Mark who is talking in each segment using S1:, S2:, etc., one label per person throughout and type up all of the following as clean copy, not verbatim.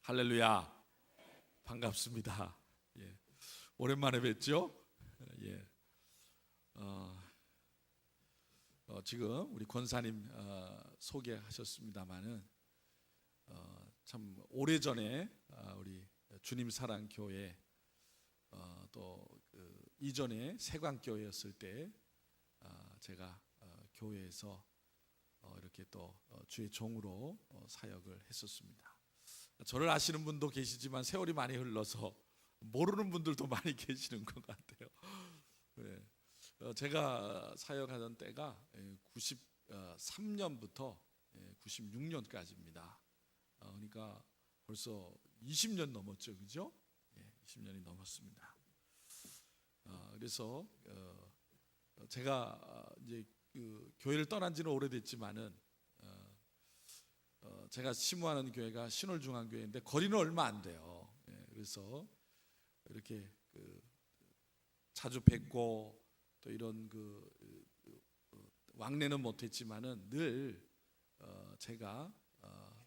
S1: 할렐루야. 반갑습니다. 예. 오랜만에 뵙죠? 예. 지금 우리 권사님 소개하셨습니다마는 참 오래전에 우리 주님 사랑 교회 또그 이전에 세광교회였을 때 제가 교회에서 이렇게 또 주의 종으로 사역을 했었습니다. 저를 아시는 분도 계시지만 세월이 많이 흘러서 모르는 분들도 많이 계시는 것 같아요. 네. 제가 사역하던 때가 93년부터 96년까지입니다. 그러니까 벌써 20년 넘었죠, 그죠? 20년이 넘었습니다. 그래서 제가 이제 그 교회를 떠난 지는 오래됐지만은 제가 심무하는 교회가 신월중앙교회인데 거리는 얼마 안 돼요. 그래서 이렇게 자주 뵙고 또 이런 왕래는 못했지만은 늘 제가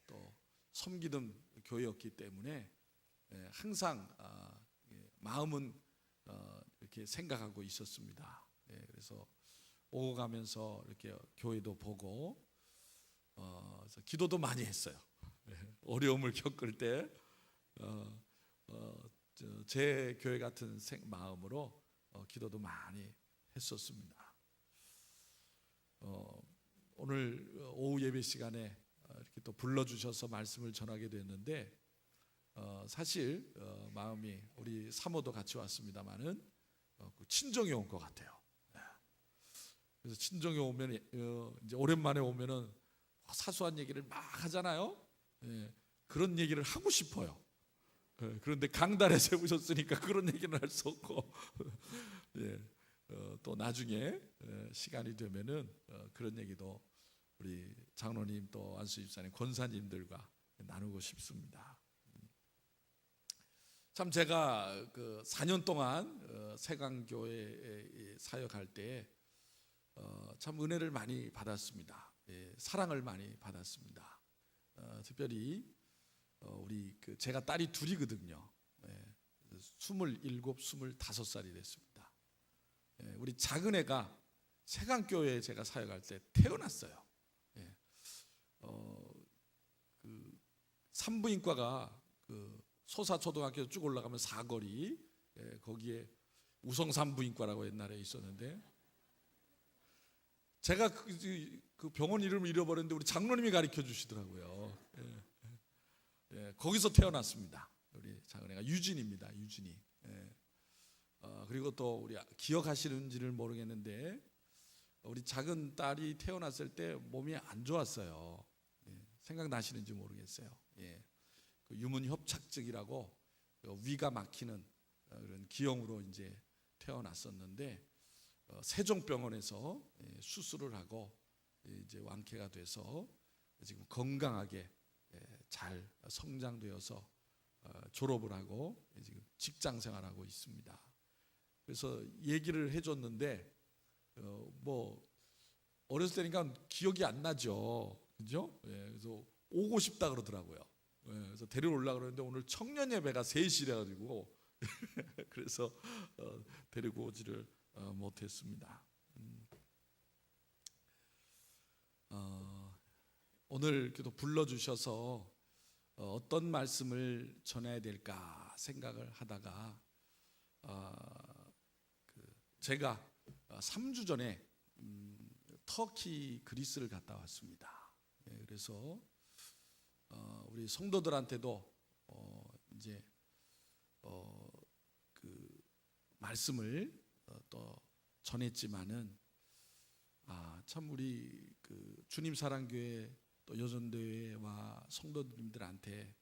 S1: 또 섬기던 교회였기 때문에 항상 마음은 이렇게 생각하고 있었습니다. 그래서 오고 가면서 이렇게 교회도 보고 그래서 기도도 많이 했어요. 어려움을 겪을 때 제 교회 같은 마음으로 기도도 많이 했었습니다. 오늘 오후 예배 시간에 이렇게 또 불러주셔서 말씀을 전하게 됐는데 사실 마음이 우리 사모도 같이 왔습니다만은 친정에 온 것 같아요. 그래서 친정에 오면 이제 오랜만에 오면은 사소한 얘기를 막 하잖아요. 그런 얘기를 하고 싶어요. 그런데 강단에 세우셨으니까 그런 얘기는 할 수 없고 또 나중에 시간이 되면은 그런 얘기도 우리 장로님 또 안수집사님 권사님들과 나누고 싶습니다. 참 제가 그 4년 동안 세강교회에 사역할 때 참 은혜를 많이 받았습니다. 사랑을 많이 받았습니다. 특별히 우리 제가 딸이 둘이거든요. 27, 25살이 됐습니다. 우리 작은 애가 세강교회에 제가 사역할 때 태어났어요. 산부인과가 소사초등학교 쭉 올라가면 사거리 거기에 우성산부인과라고 옛날에 있었는데 제가 그 병원 이름을 잃어버렸는데 우리 장로님이 가르쳐 주시더라고요. 거기서 태어났습니다. 우리 작은애가 유진입니다. 유진이. 그리고 또 우리 기억하시는지를 모르겠는데 우리 작은 딸이 태어났을 때 몸이 안 좋았어요. 생각나시는지 모르겠어요. 그 유문협착증이라고 위가 막히는 그런 기형으로 이제 태어났었는데 세종병원에서 수술을 하고 이제 완쾌가 돼서 지금 건강하게 잘 성장되어서 졸업을 하고 지금 직장 생활하고 있습니다. 그래서 얘기를 해줬는데 뭐 어렸을 때니까 기억이 안 나죠, 그죠? 그래서 오고 싶다 그러더라고요. 그래서 데리러 그러는데 오늘 청년 예배가 3시래 가지고 그래서 데리고 오지를 못했습니다. 오늘 또 불러주셔서 어떤 말씀을 전해야 될까 생각을 하다가 제가 3주 전에 터키 그리스를 갔다 왔습니다. 그래서 우리 성도들한테도 이제 그 말씀을 또 전했지만은 참 우리 그 주님 사랑교회 또 여전대회와 성도님들한테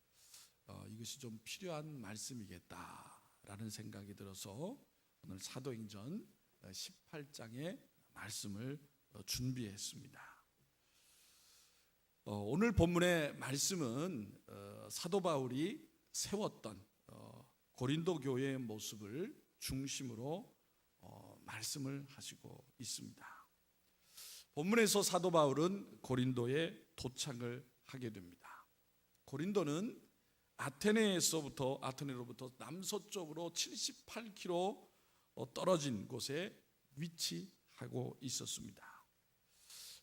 S1: 이것이 좀 필요한 말씀이겠다라는 생각이 들어서 오늘 사도행전 18장의 말씀을 준비했습니다. 오늘 본문의 말씀은 사도 바울이 세웠던 고린도 교회의 모습을 중심으로 말씀을 하시고 있습니다. 본문에서 사도 바울은 고린도에 도착을 하게 됩니다. 고린도는 아테네로부터 남서쪽으로 78km 떨어진 곳에 위치하고 있었습니다.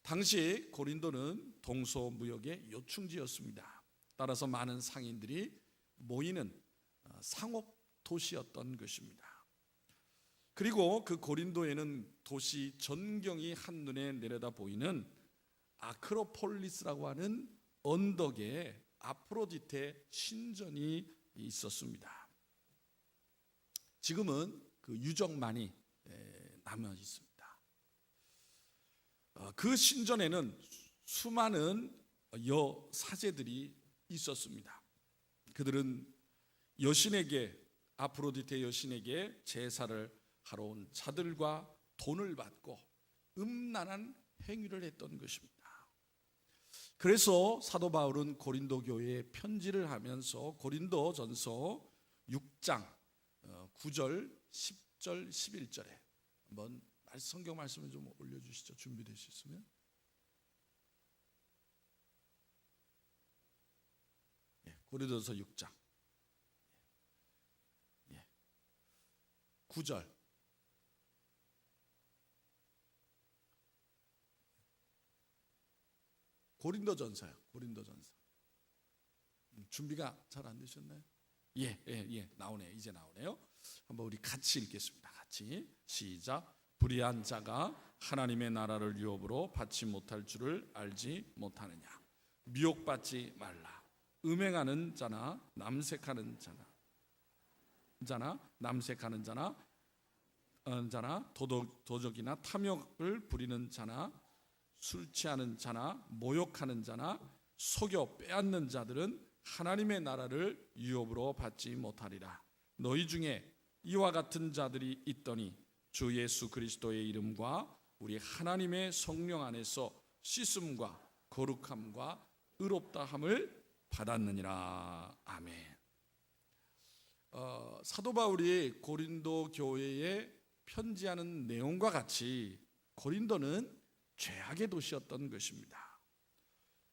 S1: 당시 고린도는 동서무역의 요충지였습니다. 따라서 많은 상인들이 모이는 상업 도시였던 것입니다. 그리고 그 고린도에는 도시 전경이 한눈에 내려다 보이는 아크로폴리스라고 하는 언덕에 아프로디테 신전이 있었습니다. 지금은 그 유적만이 남아 있습니다. 그 신전에는 수많은 여사제들이 있었습니다. 그들은 아프로디테 여신에게 제사를 하러 온 자들과 돈을 받고 음란한 행위를 했던 것입니다. 그래서 사도 바울은 고린도 교회에 편지를 하면서 고린도전서 6장 9절, 10절, 11절에 한번 성경 말씀을 좀 올려주시죠. 준비되셨으면. 고린도전서 6장 9절. 고린도전서요. 고린도전서. 준비가 잘 안 되셨나요? 나오네요. 이제 나오네요. 한번 우리 같이 읽겠습니다. 같이 시작. 불의한 자가 하나님의 나라를 유업으로 받지 못할 줄을 알지 못하느냐. 미혹받지 말라. 음행하는 자나 남색하는 자나 도적이나 탐욕을 부리는 자나 술 취하는 자나 모욕하는 자나 속여 빼앗는 자들은 하나님의 나라를 유업으로 받지 못하리라. 너희 중에 이와 같은 자들이 있더니 주 예수 그리스도의 이름과 우리 하나님의 성령 안에서 씻음과 거룩함과 의롭다함을 받았느니라. 아멘. 사도 바울이 고린도 교회에 편지하는 내용과 같이 고린도는 죄악의 도시였던 것입니다.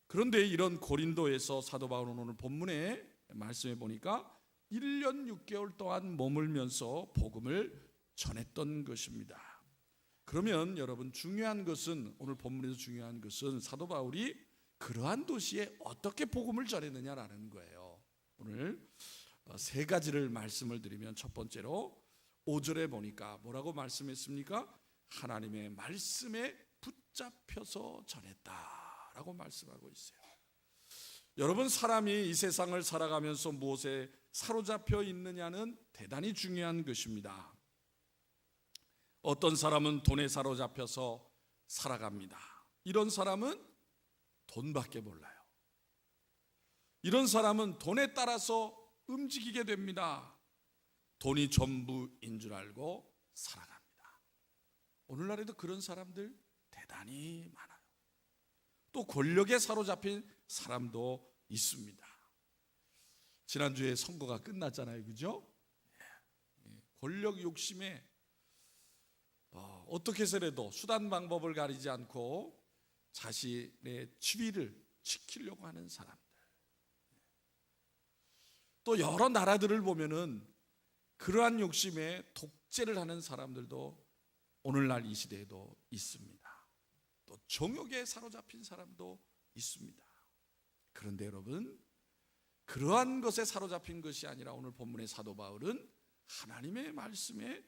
S1: 그런데 이런 고린도에서 사도 바울은 오늘 본문에 말씀해 보니까 1년 6개월 동안 머물면서 복음을 전했던 것입니다. 그러면 여러분 오늘 본문에서 중요한 것은 사도 바울이 그러한 도시에 어떻게 복음을 전했느냐라는 거예요. 오늘 세 가지를 말씀을 드리면 첫 번째로 5절에 보니까 뭐라고 말씀했습니까? 하나님의 말씀에 붙잡혀서 전했다라고 말씀하고 있어요. 여러분, 사람이 이 세상을 살아가면서 무엇에 사로잡혀 있느냐는 대단히 중요한 것입니다. 어떤 사람은 돈에 사로잡혀서 살아갑니다. 이런 사람은 돈밖에 몰라요. 이런 사람은 돈에 따라서 움직이게 됩니다. 돈이 전부인 줄 알고 살아갑니다. 오늘날에도 그런 사람들 대단히 많아요. 또 권력에 사로잡힌 사람도 있습니다. 지난주에 선거가 끝났잖아요. 그죠? 권력 욕심에 어떻게 해서라도 수단 방법을 가리지 않고 자신의 지위를 지키려고 하는 사람들. 또 여러 나라들을 보면은 그러한 욕심에 독재를 하는 사람들도 오늘날 이 시대에도 있습니다. 또 정욕에 사로잡힌 사람도 있습니다. 그런데 여러분, 그러한 것에 사로잡힌 것이 아니라 오늘 본문의 사도 바울은 하나님의 말씀에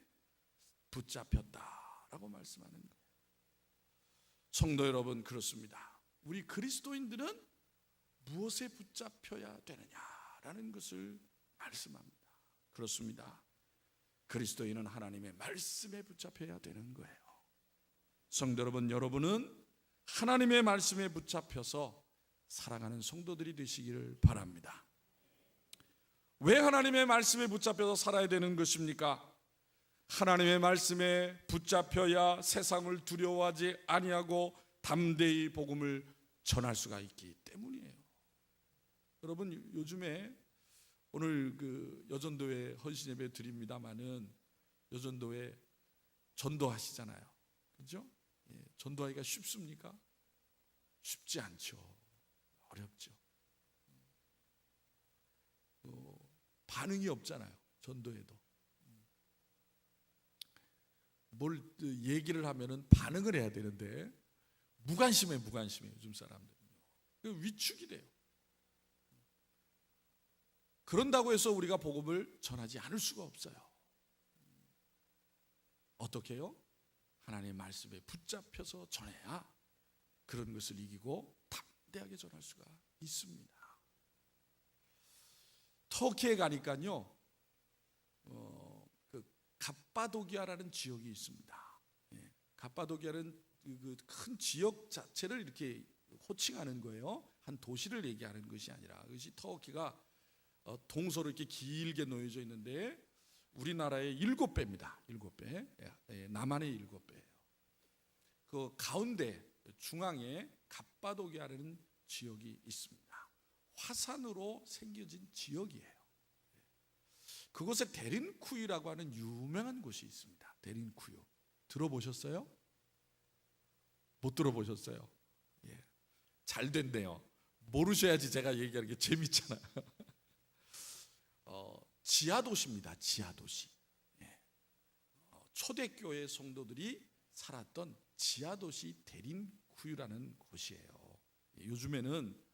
S1: 붙잡혔다라고 말씀하는 거예요. 성도 여러분, 그렇습니다. 우리 그리스도인들은 무엇에 붙잡혀야 되느냐라는 것을 말씀합니다. 그렇습니다. 그리스도인은 하나님의 말씀에 붙잡혀야 되는 거예요. 성도 여러분, 여러분은 하나님의 말씀에 붙잡혀서 살아가는 성도들이 되시기를 바랍니다. 왜 하나님의 말씀에 붙잡혀서 살아야 되는 것입니까? 하나님의 말씀에 붙잡혀야 세상을 두려워하지 아니하고 담대히 복음을 전할 수가 있기 때문이에요. 여러분, 요즘에 오늘 그 여전도회 헌신 예배 드립니다마는 여전도회 전도하시잖아요. 그렇죠? 전도하기가 쉽습니까? 쉽지 않죠. 어렵죠. 반응이 없잖아요. 전도에도 뭘 얘기를 하면은 반응을 해야 되는데 무관심해. 요즘 사람들은요. 위축이 돼요. 그런다고 해서 우리가 복음을 전하지 않을 수가 없어요. 어떻게 해요? 하나님의 말씀에 붙잡혀서 전해야 그런 것을 이기고 담대하게 전할 수가 있습니다. 터키에 가니까요, 그 갑바도기아라는 지역이 있습니다. 예, 갑바도기아는 그 큰 지역 자체를 이렇게 호칭하는 거예요. 한 도시를 얘기하는 것이 아니라, 그것이 터키가 동서로 이렇게 길게 놓여져 있는데 우리나라의 7배입니다. 7배. 남한의 7배예요. 그 가운데 중앙에 갑바도기아라는 지역이 있습니다. 화산으로 생겨진 지역이에요. 그곳에 데린쿠유라고 하는 유명한 곳이 있습니다. 데린쿠유. 들어보셨어요? 못 들어보셨어요? 예. 잘 됐네요. 모르셔야지 제가 얘기하는 게 재밌잖아요. 지하도시입니다. 지하도시. 예. 초대교회 성도들이 살았던 지하도시 데린쿠유라는 곳이에요. 요즘에는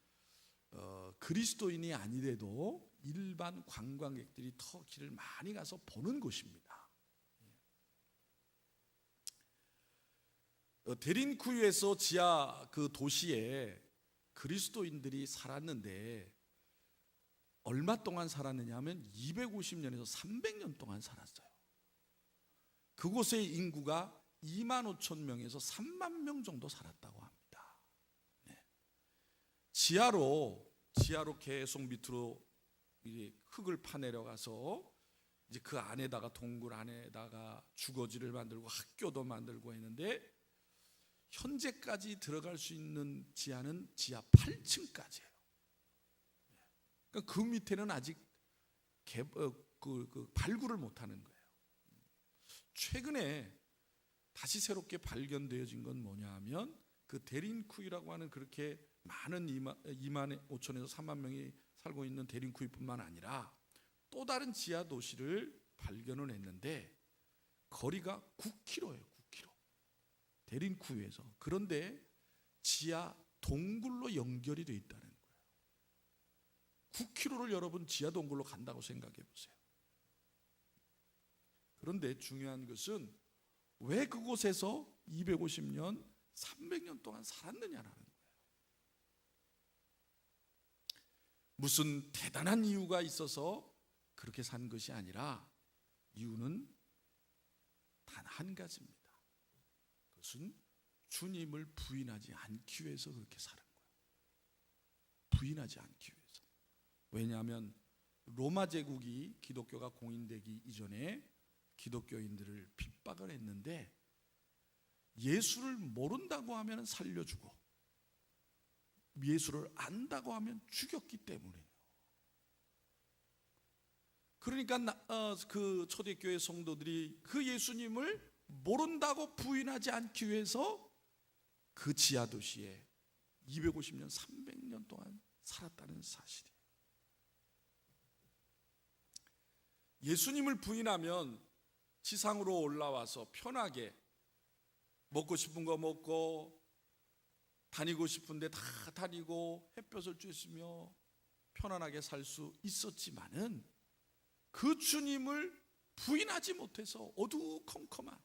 S1: 그리스도인이 아니래도 일반 관광객들이 터키를 많이 가서 보는 곳입니다. 데린쿠유에서 지하 그 도시에 그리스도인들이 살았는데 얼마 동안 살았느냐 하면 250년에서 300년 동안 살았어요. 그곳의 인구가 2만 5천 명에서 3만 명 정도 살았다고 합니다. 네. 지하로 계속 밑으로 흙을 파내려가서 이제 그 안에다가 동굴 안에다가 주거지를 만들고 학교도 만들고 했는데 현재까지 들어갈 수 있는 지하는 지하 8층까지예요. 그러니까 그 밑에는 아직 발굴을 못하는 거예요. 최근에 다시 새롭게 발견되어진 건 뭐냐 하면 그 데린쿠유라고 하는 그렇게 많은 2만 5천에서 3만 명이 살고 있는 데린쿠유뿐만 아니라 또 다른 지하 도시를 발견을 했는데 거리가 9km예요. 9km. 데린쿠유에서. 그런데 지하 동굴로 연결이 되어 있다는 거예요. 9km를 여러분 지하 동굴로 간다고 생각해 보세요. 그런데 중요한 것은 왜 그곳에서 250년, 300년 동안 살았느냐라는 거예요. 무슨 대단한 이유가 있어서 그렇게 산 것이 아니라 이유는 단 한 가지입니다. 그것은 주님을 부인하지 않기 위해서 그렇게 사는 거예요. 부인하지 않기 위해서. 왜냐하면 로마 제국이 기독교가 공인되기 이전에 기독교인들을 핍박을 했는데 예수를 모른다고 하면 살려주고 예수를 안다고 하면 죽였기 때문이에요. 그러니까 그 초대교회 성도들이 그 예수님을 모른다고 부인하지 않기 위해서 그 지하도시에 250년, 300년 동안 살았다는 사실이에요. 예수님을 부인하면 지상으로 올라와서 편하게 먹고 싶은 거 먹고 다니고 싶은데 다 다니고 햇볕을 쬐으며 편안하게 살 수 있었지만은 그 주님을 부인하지 못해서 어두컴컴한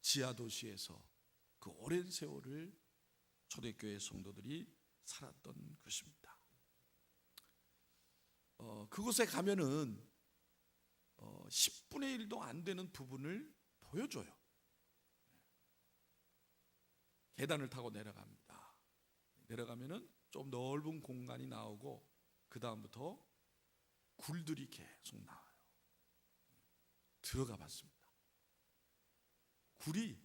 S1: 지하도시에서 그 오랜 세월을 초대교회 성도들이 살았던 것입니다. 그곳에 가면은 10분의 1도 안 되는 부분을 보여줘요. 계단을 타고 내려갑니다. 내려가면은 좀 넓은 공간이 나오고 그 다음부터 굴들이 계속 나와요. 들어가 봤습니다. 굴이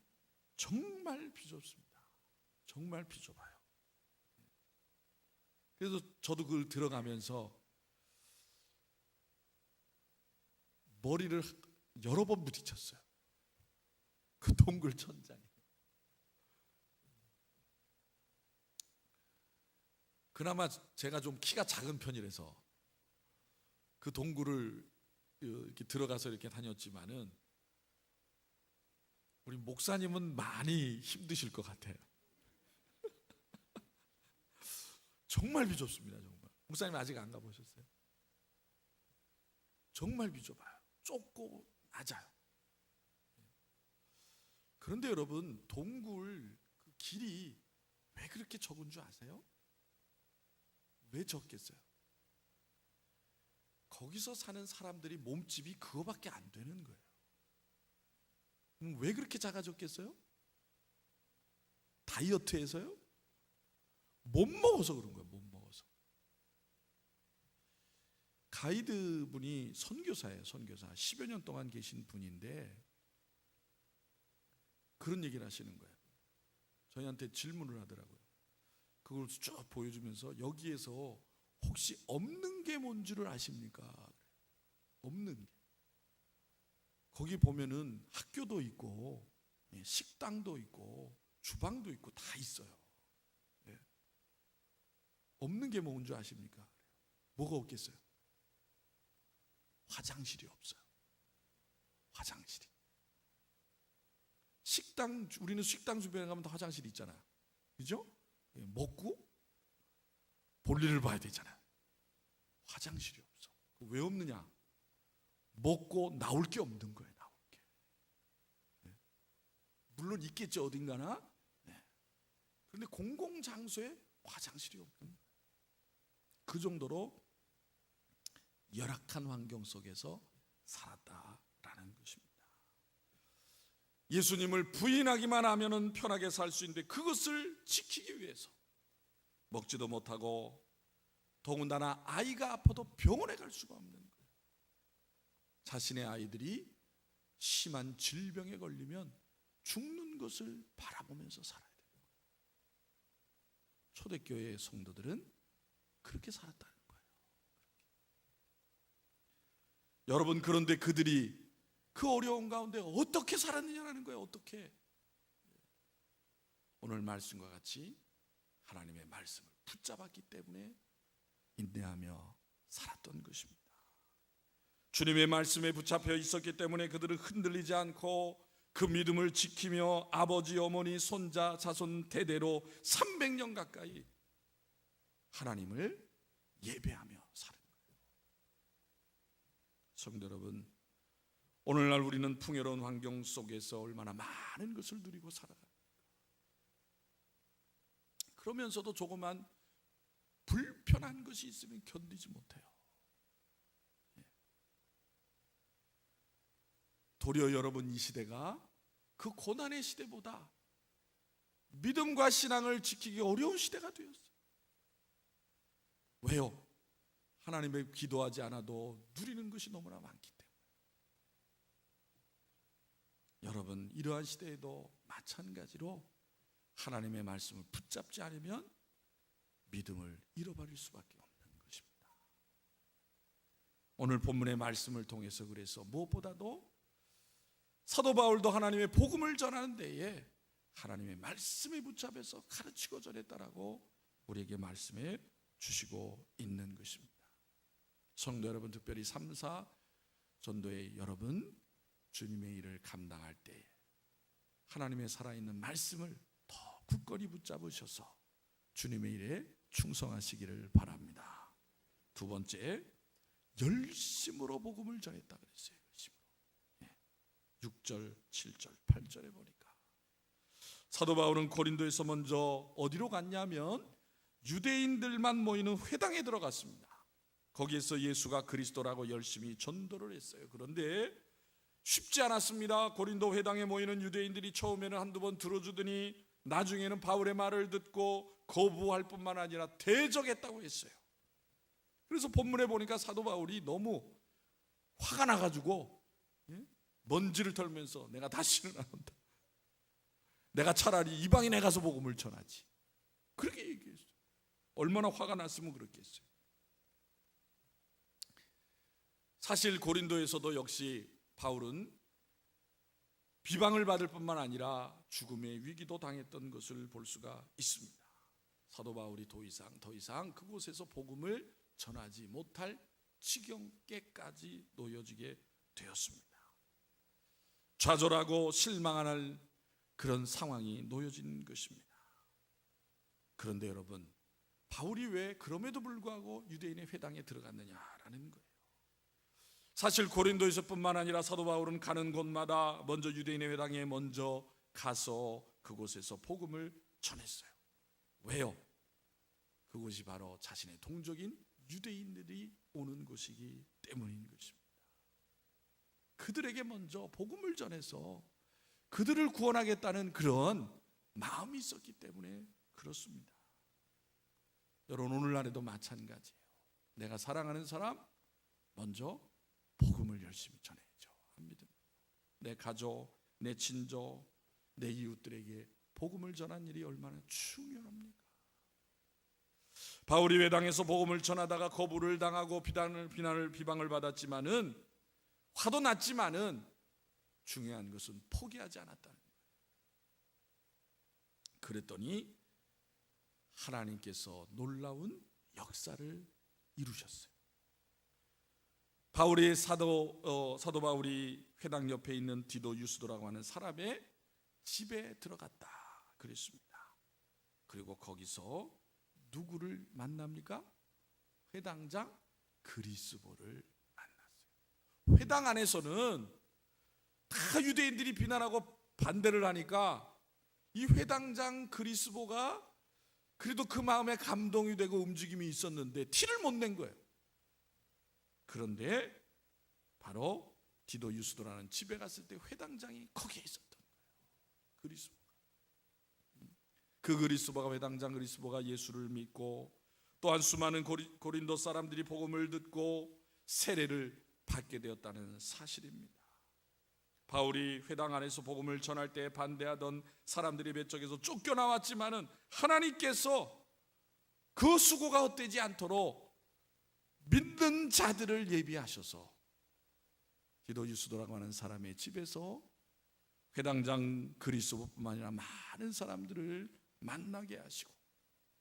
S1: 정말 비좁습니다. 정말 비좁아요. 그래서 저도 그걸 들어가면서 머리를 여러 번 부딪혔어요. 그 동굴 천장에. 그나마 제가 좀 키가 작은 편이라서 그 동굴을 이렇게 들어가서 이렇게 다녔지만은 우리 목사님은 많이 힘드실 것 같아요. 정말 비좁습니다. 정말. 목사님 아직 안 가보셨어요? 정말 비좁아요. 좁고 낮아요. 그런데 여러분, 동굴 그 길이 왜 그렇게 적은 줄 아세요? 왜 적겠어요? 거기서 사는 사람들이 몸집이 그거밖에 안 되는 거예요. 왜 그렇게 작아졌겠어요? 다이어트해서요? 못 먹어서 그런 거예요. 못 먹어서. 가이드 분이 선교사예요. 선교사 10여 년 동안 계신 분인데 그런 얘기를 하시는 거예요. 저희한테 질문을 하더라고요. 그걸 쭉 보여주면서 여기에서 혹시 없는 게 뭔 줄을 아십니까? 없는 게. 거기 보면은 학교도 있고 식당도 있고 주방도 있고 다 있어요. 네. 없는 게 뭔 줄 아십니까? 뭐가 없겠어요? 화장실이 없어요. 화장실이. 식당, 우리는 식당 주변에 가면 다 화장실이 있잖아요. 그죠? 먹고 볼일을 봐야 되잖아요. 화장실이 없어. 왜 없느냐? 먹고 나올 게 없는 거예요. 나올 게. 네. 물론 있겠죠, 어딘가나. 네. 그런데 공공장소에 화장실이 없는 거예요. 그 정도로 열악한 환경 속에서 살았다라는 것입니다. 예수님을 부인하기만 하면은 편하게 살 수 있는데 그것을 지키기 위해서 먹지도 못하고 더군다나 아이가 아파도 병원에 갈 수가 없는 거예요. 자신의 아이들이 심한 질병에 걸리면 죽는 것을 바라보면서 살아야 되는 거예요. 초대교회의 성도들은 그렇게 살았다는 거예요. 여러분, 그런데 그들이 그 어려운 가운데 어떻게 살았느냐라는 거예요. 어떻게? 오늘 말씀과 같이 하나님의 말씀을 붙잡았기 때문에 인내하며 살았던 것입니다. 주님의 말씀에 붙잡혀 있었기 때문에 그들은 흔들리지 않고 그 믿음을 지키며 아버지, 어머니, 손자, 자손 대대로 300년 가까이 하나님을 예배하며 사는 거예요. 성도 여러분, 오늘날 우리는 풍요로운 환경 속에서 얼마나 많은 것을 누리고 살아갑니까? 그러면서도 조그만 불편한 것이 있으면 견디지 못해요. 도리어 여러분, 이 시대가 그 고난의 시대보다 믿음과 신앙을 지키기 어려운 시대가 되었어요. 왜요? 하나님의 기도하지 않아도 누리는 것이 너무나 많기 때문에. 여러분, 이러한 시대에도 마찬가지로 하나님의 말씀을 붙잡지 않으면 믿음을 잃어버릴 수밖에 없는 것입니다. 오늘 본문의 말씀을 통해서 그래서 무엇보다도 사도 바울도 하나님의 복음을 전하는 데에 하나님의 말씀에 붙잡혀서 가르치고 전했다라고 우리에게 말씀해 주시고 있는 것입니다. 성도 여러분, 특별히 3, 4 전도의 여러분, 주님의 일을 감당할 때에 하나님의 살아있는 말씀을 더 굳건히 붙잡으셔서 주님의 일에 충성하시기를 바랍니다. 두 번째, 열심으로 복음을 전했다 그랬어요. 열심으로. 6절, 7절, 8절에 보니까 사도 바울은 고린도에서 먼저 어디로 갔냐면 유대인들만 모이는 회당에 들어갔습니다. 거기에서 예수가 그리스도라고 열심히 전도를 했어요. 그런데 쉽지 않았습니다. 고린도 회당에 모이는 유대인들이 처음에는 한두 번 들어주더니 나중에는 바울의 말을 듣고 거부할 뿐만 아니라 대적했다고 했어요. 그래서 본문에 보니까 사도 바울이 너무 화가 나가지고 먼지를 털면서 내가 다시는 안 온다. 내가 차라리 이방인에 가서 복음을 전하지. 그렇게 얘기했어요. 얼마나 화가 났으면 그렇게 했어요. 사실 고린도에서도 역시 바울은 비방을 받을 뿐만 아니라 죽음의 위기도 당했던 것을 볼 수가 있습니다. 사도 바울이 더 이상 그곳에서 복음을 전하지 못할 지경께까지 놓여지게 되었습니다. 좌절하고 실망할 그런 상황이 놓여진 것입니다. 그런데 여러분, 바울이 왜 그럼에도 불구하고 유대인의 회당에 들어갔느냐라는 거예요. 사실 고린도에서뿐만 아니라 사도 바울은 가는 곳마다 먼저 유대인의 회당에 먼저 가서 그곳에서 복음을 전했어요. 왜요? 그곳이 바로 자신의 동족인 유대인들이 오는 곳이기 때문인 것입니다. 그들에게 먼저 복음을 전해서 그들을 구원하겠다는 그런 마음이 있었기 때문에 그렇습니다. 여러분, 오늘날에도 마찬가지예요. 내가 사랑하는 사람 먼저 복음을 열심히 전해야죠. 합니다. 내 가족, 내 친족, 내 이웃들에게 복음을 전하는 일이 얼마나 중요합니까? 바울이 회당에서 복음을 전하다가 거부를 당하고 비방을 받았지만은, 화도 났지만은 중요한 것은 포기하지 않았다는 거예요. 그랬더니 하나님께서 놀라운 역사를 이루셨어요. 바울이 사도 바울이 회당 옆에 있는 디도 유스도라고 하는 사람의 집에 들어갔다 그랬습니다. 그리고 거기서 누구를 만납니까? 회당장 그리스보를 만났어요. 회당 안에서는 다 유대인들이 비난하고 반대를 하니까 이 회당장 그리스보가 그래도 그 마음에 감동이 되고 움직임이 있었는데 티를 못 낸 거예요. 그런데 바로 디도 유스도라는 집에 갔을 때 회당장이 거기에 있었던 거예요. 그리스보가. 그 그리스보가, 회당장 그리스보가 예수를 믿고 또한 수많은 고린도 사람들이 복음을 듣고 세례를 받게 되었다는 사실입니다. 바울이 회당 안에서 복음을 전할 때 반대하던 사람들이 몇 쪽에서 쫓겨나왔지만은 하나님께서 그 수고가 헛되지 않도록 믿는 자들을 예비하셔서 디도 유스도라고 하는 사람의 집에서 회당장 그리스도뿐만 아니라 많은 사람들을 만나게 하시고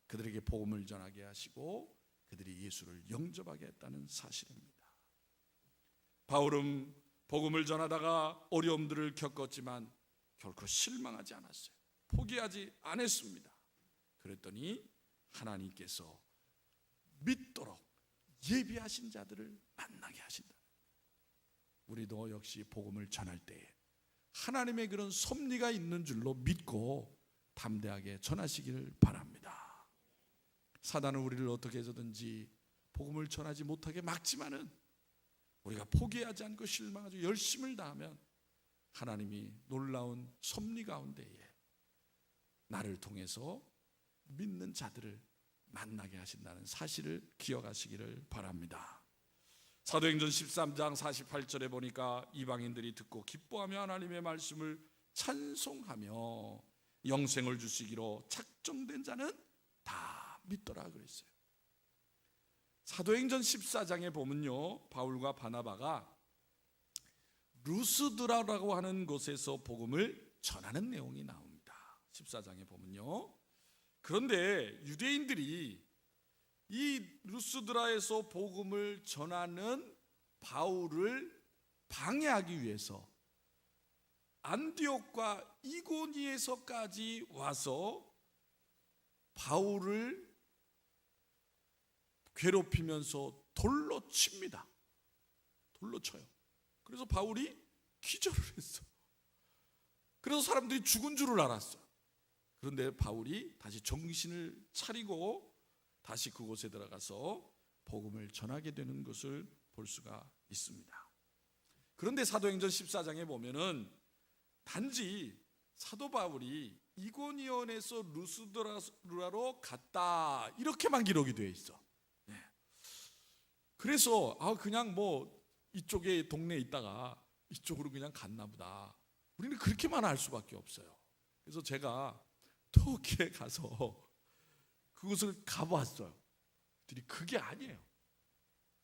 S1: 그들에게 복음을 전하게 하시고 그들이 예수를 영접하게 했다는 사실입니다. 바울은 복음을 전하다가 어려움들을 겪었지만 결코 실망하지 않았어요. 포기하지 않았습니다. 그랬더니 하나님께서 믿도록 예비하신 자들을 만나게 하신다. 우리도 역시 복음을 전할 때 하나님의 그런 섭리가 있는 줄로 믿고 담대하게 전하시기를 바랍니다. 사단은 우리를 어떻게 해서든지 복음을 전하지 못하게 막지만은 우리가 포기하지 않고 실망하지 열심을 다하면 하나님이 놀라운 섭리 가운데에 나를 통해서 믿는 자들을 만나게 하신다는 사실을 기억하시기를 바랍니다. 사도행전 13장 48절에 보니까 이방인들이 듣고 기뻐하며 하나님의 말씀을 찬송하며 영생을 주시기로 작정된 자는 다 믿더라 그랬어요. 사도행전 14장에 보면요, 바울과 바나바가 루스드라라고 하는 곳에서 복음을 전하는 내용이 나옵니다. 14장에 보면요. 그런데 유대인들이 이 루스드라에서 복음을 전하는 바울을 방해하기 위해서 안디옥과 이고니에서까지 와서 바울을 괴롭히면서 돌로 칩니다. 돌로 쳐요. 그래서 바울이 기절을 했어. 그래서 사람들이 죽은 줄을 알았어요. 그런데 바울이 다시 정신을 차리고 다시 그곳에 들어가서 복음을 전하게 되는 것을 볼 수가 있습니다. 그런데 사도행전 14장에 보면은 단지 사도 바울이 이고니온에서 루스드라로 갔다 이렇게만 기록이 되어 있어. 네. 그래서 그냥 뭐 이쪽에 동네에 있다가 이쪽으로 그냥 갔나 보다. 우리는 그렇게만 알 수밖에 없어요. 그래서 제가 터키에 가서 그곳을 가보았어요. 그게 아니에요.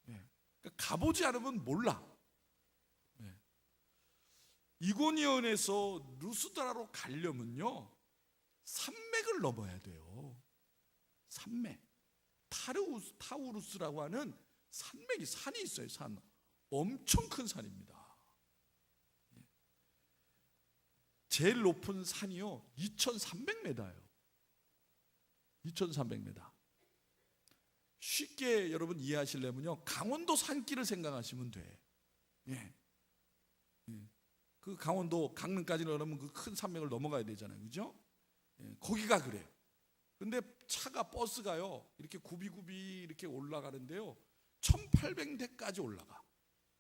S1: 네. 그러니까 가보지 않으면 몰라. 네. 이고니온에서 루스드라로 가려면요 산맥을 넘어야 돼요. 산맥. 타우루스라고 하는 산이 있어요. 산. 엄청 큰 산입니다. 제일 높은 산이요 2300m예요. 2300m. 쉽게 여러분 이해하시려면요, 강원도 산길을 생각하시면 돼. 예. 그 강원도 강릉까지 그러면 그 큰 산맥을 넘어가야 되잖아요, 그죠? 예. 거기가 그래요. 근데 차가 버스가요 이렇게 굽이굽이 이렇게 올라가는데요 1800대까지 올라가.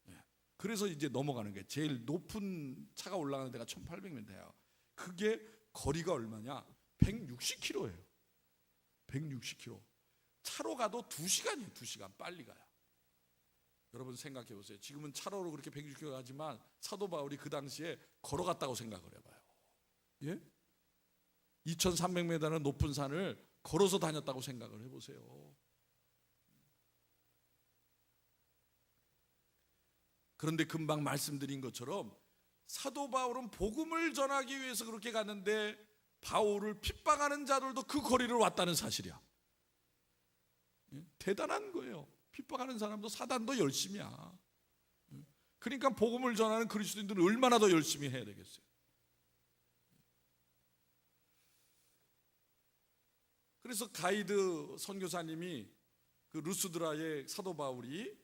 S1: 예. 그래서 이제 넘어가는 게 제일 높은 차가 올라가는 데가 1800m예요. 그게 거리가 얼마냐? 160km예요. 160km. 차로 가도 2시간이에요. 2시간 빨리 가요. 여러분 생각해 보세요. 지금은 차로로 그렇게 160km 가지만 사도 바울이 그 당시에 걸어갔다고 생각을 해봐요. 예? 2300m는 높은 산을 걸어서 다녔다고 생각을 해보세요. 그런데 금방 말씀드린 것처럼 사도 바울은 복음을 전하기 위해서 그렇게 갔는데 바울을 핍박하는 자들도 그 거리를 왔다는 사실이야. 대단한 거예요. 핍박하는 사람도 사단도 열심이야. 그러니까 복음을 전하는 그리스도인들은 얼마나 더 열심히 해야 되겠어요. 그래서 가이드 선교사님이 그 루스드라의 사도 바울이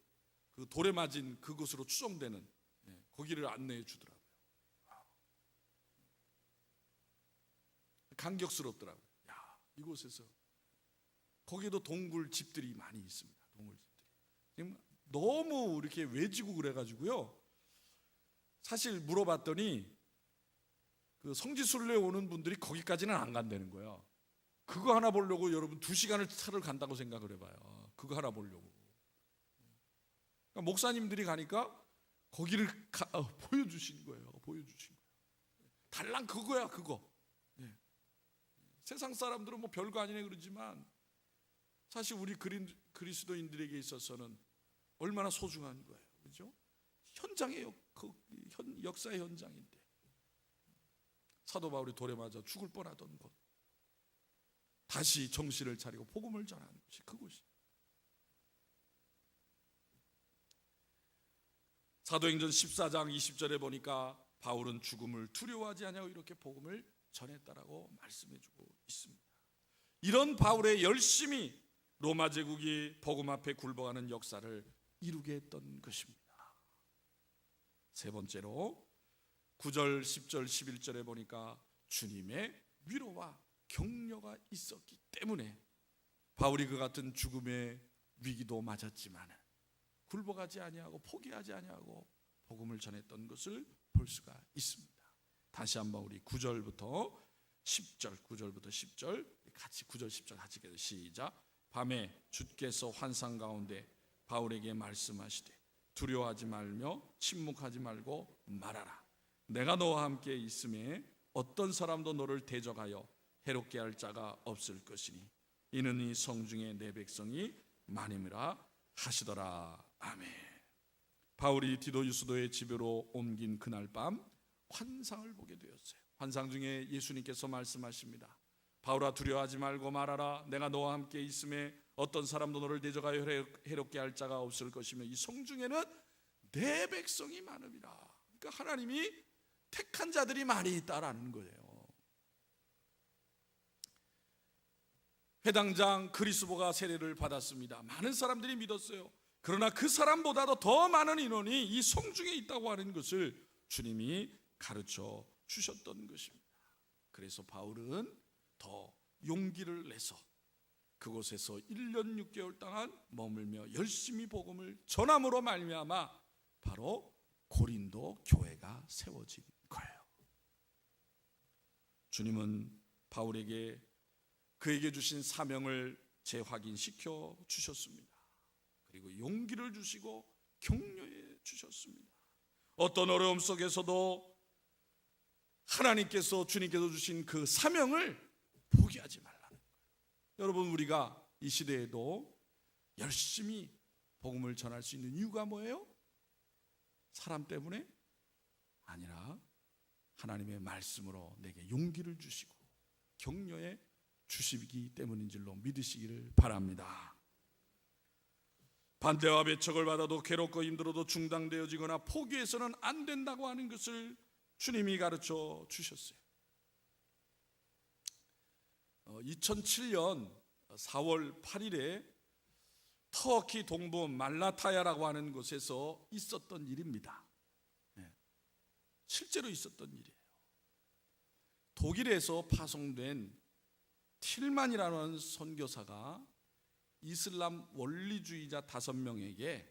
S1: 그 돌에 맞은 그곳으로 추정되는 거기를 안내해 주더라고요. 감격스럽더라고요. 야, 이곳에서 거기도 동굴 집들이 많이 있습니다. 동굴 집들이 너무 이렇게 외지고 그래가지고요. 사실 물어봤더니 그 성지순례 오는 분들이 거기까지는 안 간다는 거예요. 그거 하나 보려고 여러분 2시간을 차를 간다고 생각을 해봐요. 그거 하나 보려고. 그러니까 목사님들이 가니까 거기를 보여주신 거예요. 보여주신 거예요. 달랑 그거야 그거. 네. 세상 사람들은 뭐 별거 아니네 그러지만 사실 우리 그리스도인들에게 있어서는 얼마나 소중한 거예요. 그렇죠? 현장의 역사의 현장인데 사도 바울이 돌에 맞아 죽을 뻔하던 곳 다시 정신을 차리고 복음을 전하는 것이 그곳이. 사도행전 14장 20절에 보니까 바울은 죽음을 두려워하지 않냐고 이렇게 복음을 전했다라고 말씀해주고 있습니다. 이런 바울의 열심이 로마 제국이 복음 앞에 굴복하는 역사를 이루게 했던 것입니다. 세 번째로 9절, 10절, 11절에 보니까 주님의 위로와 격려가 있었기 때문에 바울이 그 같은 죽음의 위기도 맞았지만 굴복하지 아니하고 포기하지 아니하고 복음을 전했던 것을 볼 수가 있습니다. 다시 한번 우리 9절부터 10절, 9절부터 10절 같이 9절, 10절 같이 읽어요. 시작. 밤에 주께서 환상 가운데 바울에게 말씀하시되 두려워하지 말며 침묵하지 말고 말하라. 내가 너와 함께 있음에 어떤 사람도 너를 대적하여 해롭게 할 자가 없을 것이니 이는 이 성중에 내 백성이 많음이라 하시더라. 아멘. 바울이 디도 유스도의 집으로 옮긴 그날 밤 환상을 보게 되었어요. 환상 중에 예수님께서 말씀하십니다. 바울아 두려워하지 말고 말하라. 내가 너와 함께 있음에 어떤 사람도 너를 대적하여 해롭게 할 자가 없을 것이며 이 성중에는 내 백성이 많음이라. 그러니까 하나님이 택한 자들이 많이 있다라는 거예요. 회당장 그리스보가 세례를 받았습니다. 많은 사람들이 믿었어요. 그러나 그 사람보다도 더 많은 인원이 이 성중에 있다고 하는 것을 주님이 가르쳐 주셨던 것입니다. 그래서 바울은 더 용기를 내서 그곳에서 1년 6개월 동안 머물며 열심히 복음을 전함으로 말미암아 바로 고린도 교회가 세워진 거예요. 주님은 바울에게 그에게 주신 사명을 재확인시켜 주셨습니다. 그리고 용기를 주시고 격려해 주셨습니다. 어떤 어려움 속에서도 하나님께서 주님께서 주신 그 사명을 포기하지 말라는 거예요. 여러분 우리가 이 시대에도 열심히 복음을 전할 수 있는 이유가 뭐예요? 사람 때문에 아니라 하나님의 말씀으로 내게 용기를 주시고 격려해 주시기 때문인 줄로 믿으시기를 바랍니다. 반대와 배척을 받아도 괴롭고 힘들어도 중단되어지거나 포기해서는 안 된다고 하는 것을 주님이 가르쳐 주셨어요. 2007년 4월 8일에 터키 동부 말라타야라고 하는 곳에서 있었던 일입니다. 실제로 있었던 일이에요. 독일에서 파송된 틸만이라는 선교사가 이슬람 원리주의자 5명에게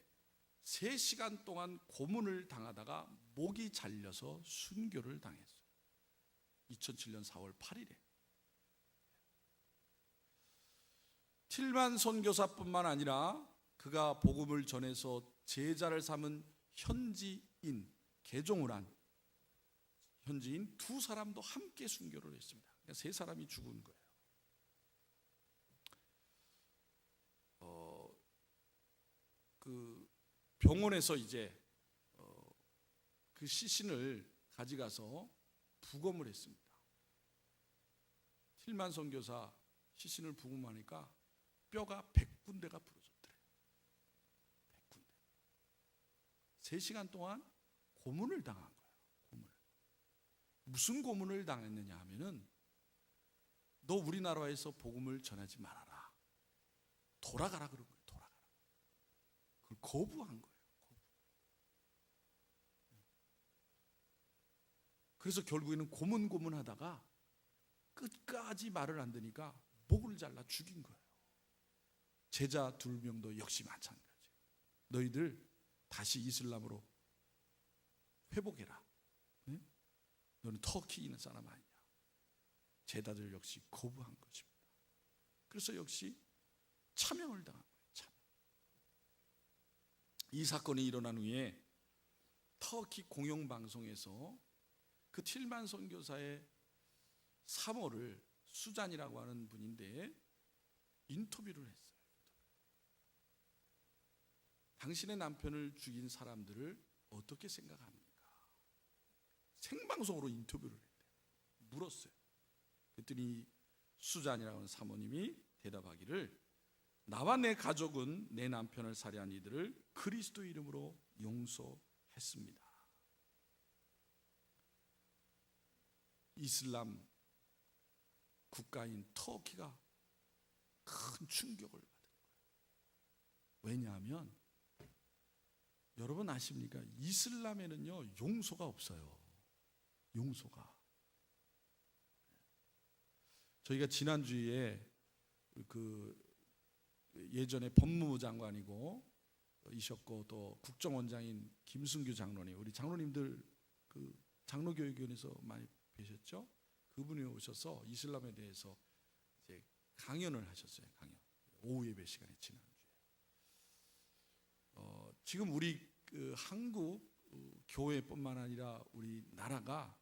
S1: 3시간 동안 고문을 당하다가 목이 잘려서 순교를 당했어요. 2007년 4월 8일에. 틸만 선교사뿐만 아니라 그가 복음을 전해서 제자를 삼은 현지인, 개종을 한 현지인 2사람도 함께 순교를 했습니다. 그러니까 3사람이 죽은 거예요. 그 병원에서 이제 그 시신을 가져가서 부검을 했습니다. 틸만 선교사 시신을 부검하니까 뼈가 100군데가 부러졌더래요. 100군데. 3시간 동안 고문을 당한 거예요. 무슨 고문을 당했느냐 하면은, 너 우리나라에서 복음을 전하지 말아라, 돌아가라 그런 거예요. 돌아가라. 그걸 거부한 거예요. 그래서 결국에는 고문하다가 끝까지 말을 안 듣니까 목을 잘라 죽인 거예요. 제자 2명도 역시 마찬가지. 너희들 다시 이슬람으로 회복해라. 응? 너는 터키 있는 사람 아니냐. 제자들 역시 거부한 것입니다. 그래서 역시 차명을 당한 거예요. 차명. 이 사건이 일어난 후에 터키 공영방송에서 그 틸만 선교사의 사모를, 수잔이라고 하는 분인데, 인터뷰를 했어요. 당신의 남편을 죽인 사람들을 어떻게 생각합니까? 생방송으로 인터뷰를 했대요. 물었어요. 그랬더니 수잔이라고 하는 사모님이 대답하기를, 나와 내 가족은 내 남편을 살해한 이들을 그리스도 이름으로 용서했습니다. 이슬람 국가인 터키가 큰 충격을 받은 거예요. 왜냐하면 여러분 아십니까? 이슬람에는요 용서가 없어요. 용서가. 저희가 지난주에 그 예전에 법무부 장관이고 이셨고 또 국정원장인 김승규 장로님, 우리 장로님들 그 장로교육위원회에서 많이 뵈셨죠? 그분이 오셔서 이슬람에 대해서 이제 강연을 하셨어요. 강연. 오후 예배 시간에 지난주에. 지금 우리 그 한국 교회뿐만 아니라 우리 나라가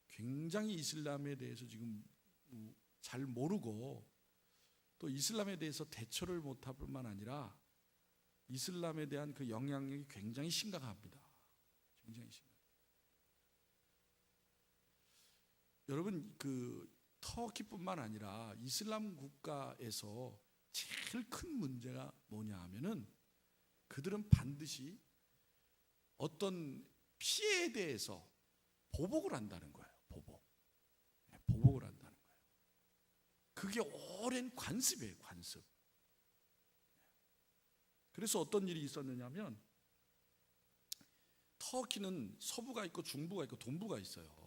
S1: 굉장히 이슬람에 대해서 지금 잘 모르고, 또 이슬람에 대해서 대처를 못할 뿐만 아니라 이슬람에 대한 그 영향력이 굉장히 심각합니다. 굉장히 심각해요. 여러분, 그 터키뿐만 아니라 이슬람 국가에서 제일 큰 문제가 뭐냐 하면은, 그들은 반드시 어떤 피해에 대해서 보복을 한다는 거예요. 보복을 한다는 거예요. 그게 오랜 관습이에요. 관습. 그래서 어떤 일이 있었느냐면, 터키는 서부가 있고 중부가 있고 동부가 있어요.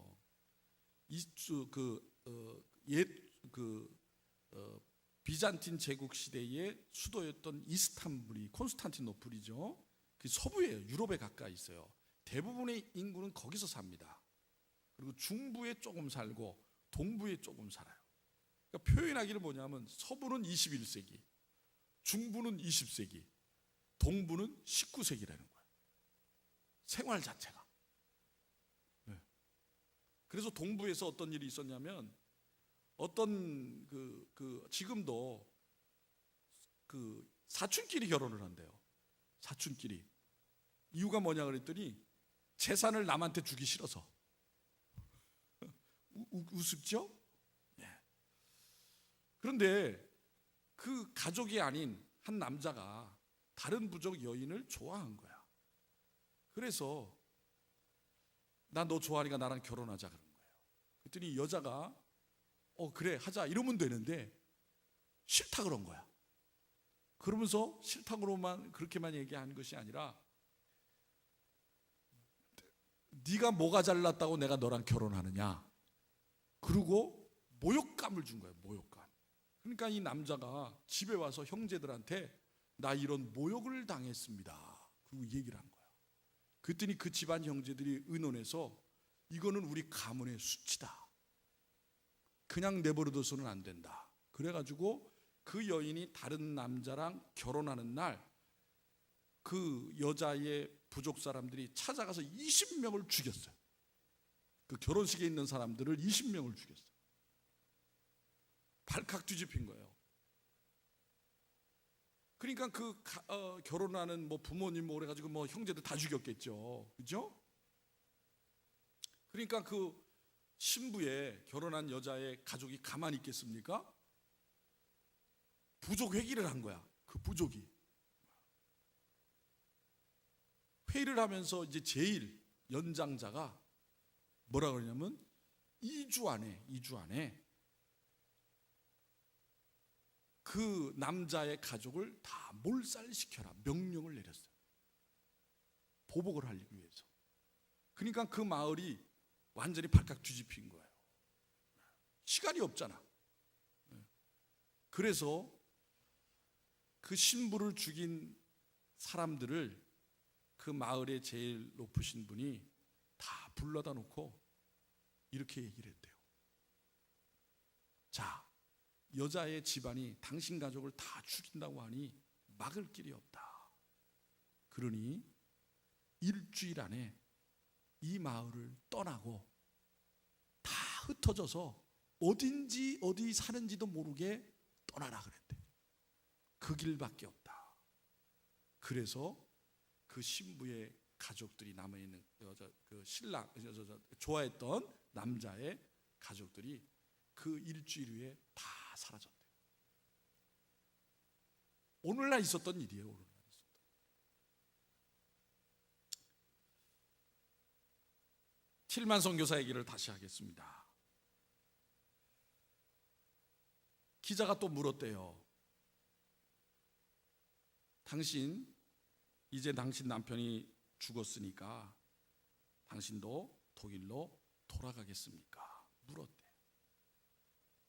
S1: 비잔틴 제국 시대의 수도였던 이스탄불이 콘스탄티노플이죠. 그 서부에, 유럽에 가까이 있어요. 대부분의 인구는 거기서 삽니다. 그리고 중부에 조금 살고 동부에 조금 살아요. 그러니까 표현하기를 뭐냐면, 서부는 21세기, 중부는 20세기, 동부는 19세기라는 거예요. 생활 자체가. 네. 그래서 동부에서 어떤 일이 있었냐면, 어떤 지금도 그 사촌끼리 결혼을 한대요. 사촌끼리. 이유가 뭐냐 그랬더니, 재산을 남한테 주기 싫어서. 우습죠? 예. 그런데 그 가족이 아닌 한 남자가 다른 부족 여인을 좋아한 거야. 그래서 나 너 좋아하니까 나랑 결혼하자 그런 거예요. 그랬더니 여자가 그래 하자 이러면 되는데 싫다 그런 거야. 그러면서 싫다고만 그렇게만 얘기한 것이 아니라 네가 뭐가 잘났다고 내가 너랑 결혼하느냐. 그리고 모욕감을 준 거예요. 모욕감. 그러니까 이 남자가 집에 와서 형제들한테 나 이런 모욕을 당했습니다. 그리고 얘기를 한 거야. 그랬더니 그 집안 형제들이 의논해서 이거는 우리 가문의 수치다. 그냥 내버려둬서는 안 된다. 그래가지고 그 여인이 다른 남자랑 결혼하는 날 그 여자의 부족 사람들이 찾아가서 20명을 죽였어요. 그 결혼식에 있는 사람들을 20명을 죽였어요. 발칵 뒤집힌 거예요. 그러니까 결혼하는 부모님 그래가지고 형제들 다 죽였겠죠. 그죠? 그러니까 그 신부의 결혼한 여자의 가족이 가만히 있겠습니까? 부족 회기를 한 거야. 그 부족이 회의를 하면서 이제 제일 연장자가 뭐라 그러냐면 2주 안에 그 남자의 가족을 다 몰살시켜라 명령을 내렸어요. 보복을 하기 위해서. 그러니까 그 마을이 완전히 발칵 뒤집힌 거예요. 시간이 없잖아. 그래서 그 신부를 죽인 사람들을 그 마을의 제일 높으신 분이 다 불러다 놓고 이렇게 얘기를 했대요. 자, 여자의 집안이 당신 가족을 다 죽인다고 하니 막을 길이 없다. 그러니 일주일 안에 이 마을을 떠나고 다 흩어져서 어디 사는지도 모르게 떠나라 그랬대. 그 길밖에 없다. 그래서 그 신부의 가족들이 남아있는 그 신랑 좋아했던 남자의 가족들이 그 일주일 후에 다 사라졌대요. 오늘날 있었던 일이에요. 오늘날 있었던. 틸만 선교사 얘기를 다시 하겠습니다. 기자가 또 물었대요. 이제 당신 남편이 죽었으니까 당신도 독일로 돌아가겠습니까? 물었대.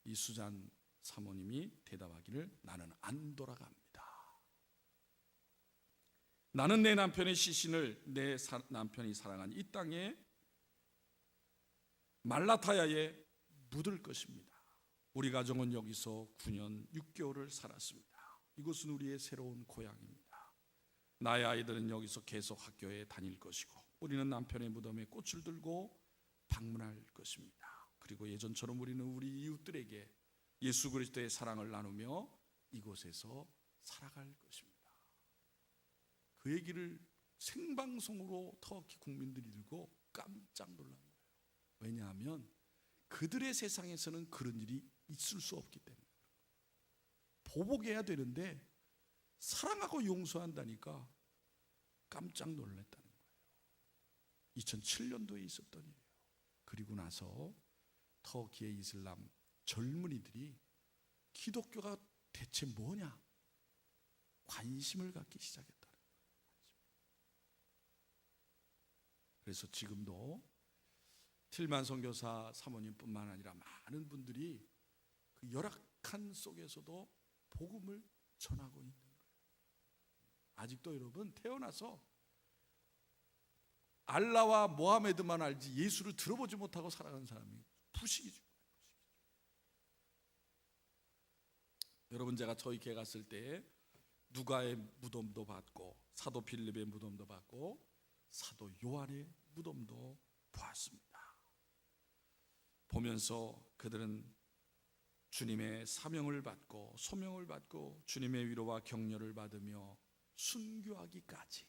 S1: 이 수잔 사모님이 대답하기를 나는 안 돌아갑니다. 나는 내 남편의 시신을 내 남편이 사랑한 이 땅에 말라타야에 묻을 것입니다. 우리 가정은 여기서 9년 6개월을 살았습니다. 이곳은 우리의 새로운 고향입니다. 나의 아이들은 여기서 계속 학교에 다닐 것이고 우리는 남편의 무덤에 꽃을 들고 방문할 것입니다. 그리고 예전처럼 우리는 우리 이웃들에게 예수 그리스도의 사랑을 나누며 이곳에서 살아갈 것입니다. 그 얘기를 생방송으로 터키 국민들이 들고 깜짝 놀란 거예요. 왜냐하면 그들의 세상에서는 그런 일이 있을 수 없기 때문에 보복해야 되는데 사랑하고 용서한다니까 깜짝 놀랐다는 거예요. 2007년도에 있었던 일이에요. 그리고 나서 터키의 이슬람 젊은이들이 기독교가 대체 뭐냐 관심을 갖기 시작했다는 거예요. 그래서 지금도 틸만 선교사 사모님뿐만 아니라 많은 분들이 그 열악한 속에서도 복음을 전하고 있는 거예요. 아직도 여러분 태어나서 알라와 모하메드만 알지 예수를 들어보지 못하고 살아가는 사람이 부식이죠. 여러분 제가 저희 교회 갔을 때 누가의 무덤도 봤고 사도 빌립의 무덤도 봤고 사도 요한의 무덤도 보았습니다. 보면서 그들은 주님의 사명을 받고 소명을 받고 주님의 위로와 격려를 받으며 순교하기까지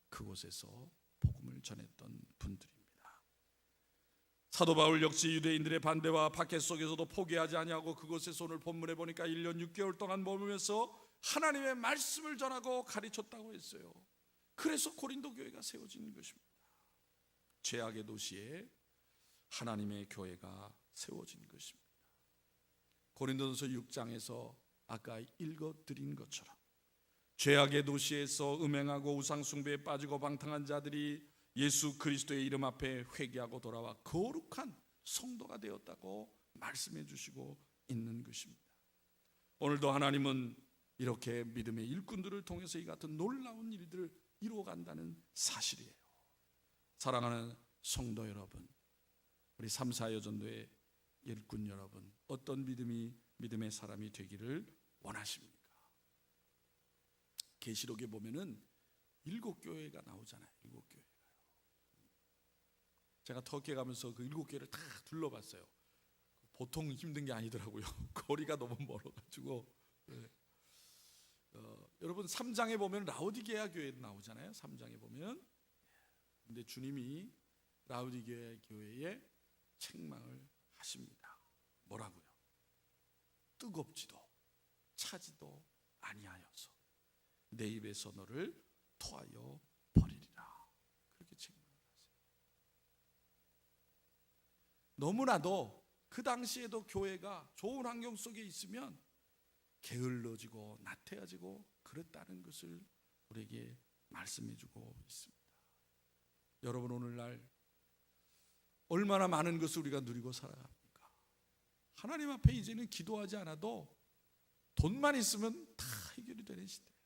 S1: 그곳에서 복음을 전했던 분들입니다. 사도 바울 역시 유대인들의 반대와 박해 속에서도 포기하지 아니하고 그곳에서 오늘 본문에 보니까 1년 6개월 동안 머물면서 하나님의 말씀을 전하고 가르쳤다고 했어요. 그래서 고린도 교회가 세워진 것입니다. 죄악의 도시에 하나님의 교회가 세워진 것입니다. 고린도전서 6장에서 아까 읽어드린 것처럼 죄악의 도시에서 음행하고 우상숭배에 빠지고 방탕한 자들이 예수 그리스도의 이름 앞에 회개하고 돌아와 거룩한 성도가 되었다고 말씀해 주시고 있는 것입니다. 오늘도 하나님은 이렇게 믿음의 일꾼들을 통해서 이 같은 놀라운 일들을 이루어간다는 사실이에요. 사랑하는 성도 여러분, 우리 3-4여전도의 일꾼 여러분, 어떤 믿음의 사람이 되기를 원하십니까? 계시록에 보면은 7교회가 나오잖아요. 7교회가요. 제가 터키에 가면서 그 7교회를 다 둘러봤어요. 보통 힘든 게 아니더라고요. 거리가 너무 멀어가지고. 네. 여러분 3장에 보면 라오디게아 교회도 나오잖아요. 3장에 보면. 근데 주님이 라오디게아 교회에 책망을 하십니다. 뭐라고요? 뜨겁지도 차지도 아니하여서 내 입에서 너를 토하여 버리리라. 그렇게 책망을 하세요. 너무나도 그 당시에도 교회가 좋은 환경 속에 있으면 게을러지고 나태해지고 그랬다는 것을 우리에게 말씀해주고 있습니다. 여러분, 오늘날 얼마나 많은 것을 우리가 누리고 살아갑니까? 하나님 앞에 이제는 기도하지 않아도 돈만 있으면 다 해결이 되는 시대예요.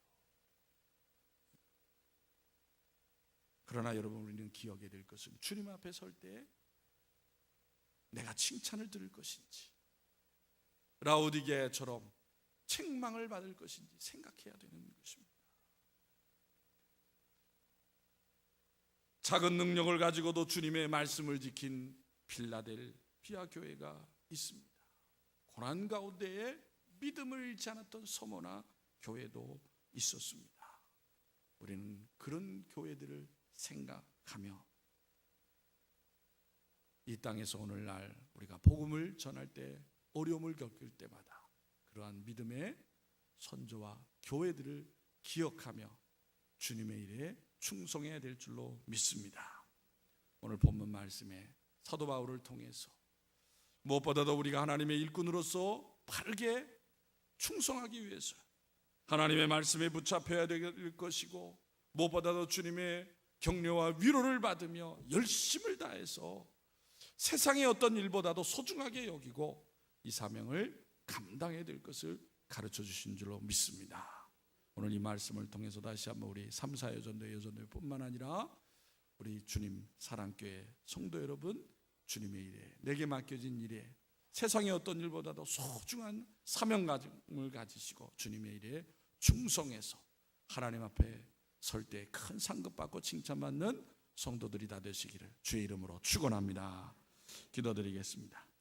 S1: 그러나 여러분, 우리는 기억해야 될 것은 주님 앞에 설 때 내가 칭찬을 들을 것인지 라오디게아처럼 책망을 받을 것인지 생각해야 되는 것입니다. 작은 능력을 가지고도 주님의 말씀을 지킨 필라델피아 교회가 있습니다. 고난 가운데에 믿음을 잃지 않았던 서머나 교회도 있었습니다. 우리는 그런 교회들을 생각하며 이 땅에서 오늘날 우리가 복음을 전할 때 어려움을 겪을 때마다 그러한 믿음의 선조와 교회들을 기억하며 주님의 일에 충성해야 될 줄로 믿습니다. 오늘 본문 말씀에 사도 바울을 통해서 무엇보다도 우리가 하나님의 일꾼으로서 바르게 충성하기 위해서 하나님의 말씀에 붙잡혀야 될 것이고 무엇보다도 주님의 격려와 위로를 받으며 열심을 다해서 세상의 어떤 일보다도 소중하게 여기고 이 사명을 감당해야 될 것을 가르쳐 주신 줄로 믿습니다. 오늘 이 말씀을 통해서 다시 한번 우리 3-4여전도의 여전도뿐만 아니라 우리 주님 사랑교회 성도 여러분, 주님의 일에 내게 맡겨진 일에 세상의 어떤 일보다도 소중한 사명감을 가지시고 주님의 일에 충성해서 하나님 앞에 설 때 큰 상급받고 칭찬받는 성도들이 다 되시기를 주의 이름으로 축원합니다. 기도드리겠습니다.